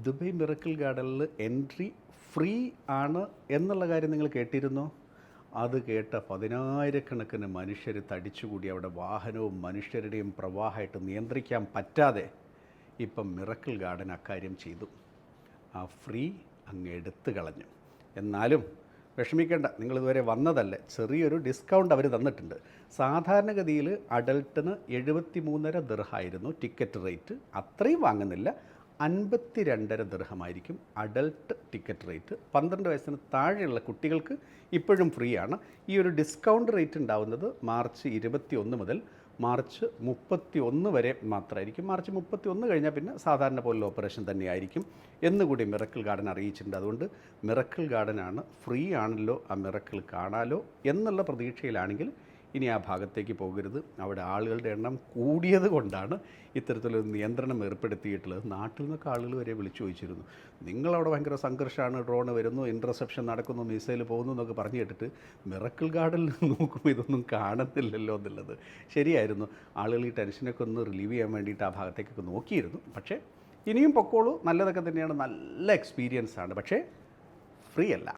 Dubai miracle ഗാർഡനിൽ entry free ആണ് എന്നുള്ള കാര്യം നിങ്ങൾ കേട്ടിരുന്നോ? അത് കേട്ട പതിനായിരക്കണക്കിന് മനുഷ്യർ തടിച്ചുകൂടി അവിടെ വാഹനവും മനുഷ്യരുടെയും പ്രവാഹമായിട്ട് നിയന്ത്രിക്കാൻ പറ്റാതെ ഇപ്പം മിറക്കിൾ ഗാർഡൻ അക്കാര്യം ചെയ്തു. ആ ഫ്രീ അങ്ങ് എടുത്തു കളഞ്ഞു. എന്നാലും വിഷമിക്കേണ്ട, നിങ്ങളിതുവരെ വന്നതല്ലേ, ചെറിയൊരു ഡിസ്കൗണ്ട് അവർ തന്നിട്ടുണ്ട്. സാധാരണഗതിയിൽ അഡൽട്ടിന് 73.5 ദിർഹമായിരുന്നു ടിക്കറ്റ് റേറ്റ്. അത്രയും വാങ്ങുന്നില്ല, 52.5 ദിർഹമായിരിക്കും അഡൽട്ട് ടിക്കറ്റ് റേറ്റ്. 12 വയസ്സിന് താഴെയുള്ള കുട്ടികൾക്ക് ഇപ്പോഴും ഫ്രീ ആണ്. ഈ ഒരു ഡിസ്കൗണ്ട് റേറ്റ് ഉണ്ടാവുന്നത് മാർച്ച് 21 മുതൽ മാർച്ച് 31 വരെ മാത്രമായിരിക്കും. മാർച്ച് 31 കഴിഞ്ഞാൽ പിന്നെ സാധാരണ പോലുള്ള ഓപ്പറേഷൻ തന്നെയായിരിക്കും എന്നുകൂടി മിറക്കിൾ ഗാർഡൻ അറിയിച്ചിട്ടുണ്ട്. അതുകൊണ്ട് മിറക്കിൾ ഗാർഡനാണ്, ഫ്രീ ആണല്ലോ, ആ മിറക്കിൾ കാണാലോ എന്നുള്ള പ്രതീക്ഷയിലാണെങ്കിൽ ഇനി ആ ഭാഗത്തേക്ക് പോകരുത്. അവിടെ ആളുകളുടെ എണ്ണം കൂടിയത് കൊണ്ടാണ് ഇത്തരത്തിലൊരു നിയന്ത്രണം ഏർപ്പെടുത്തിയിട്ടുള്ളത്. നാട്ടിൽ നിന്നൊക്കെ ആളുകൾ വരെ വിളിച്ചു ചോദിച്ചിരുന്നു, നിങ്ങളവിടെ ഭയങ്കര സംഘർഷമാണ്, ഡ്രോൺ വരുന്നു, ഇൻ്റർസെപ്ഷൻ നടക്കുന്നു, മിസൈൽ പോകുന്നു എന്നൊക്കെ പറഞ്ഞു കേട്ടിട്ട് മിറക്കിൾ ഗാർഡനിൽ നോക്കുമ്പോൾ ഇതൊന്നും കാണുന്നില്ലല്ലോ എന്നുള്ളത്. ശരിയായിരുന്നു, ആളുകൾ ഈ ടെൻഷനൊക്കെ ഒന്ന് റിലീവ് ചെയ്യാൻ വേണ്ടിയിട്ട് ആ ഭാഗത്തേക്കൊക്കെ നോക്കിയിരുന്നു. പക്ഷേ ഇനിയും പൊക്കോളൂ, നല്ലതൊക്കെ തന്നെയാണ്, നല്ല എക്സ്പീരിയൻസ് ആണ്. പക്ഷേ ഫ്രീ അല്ല.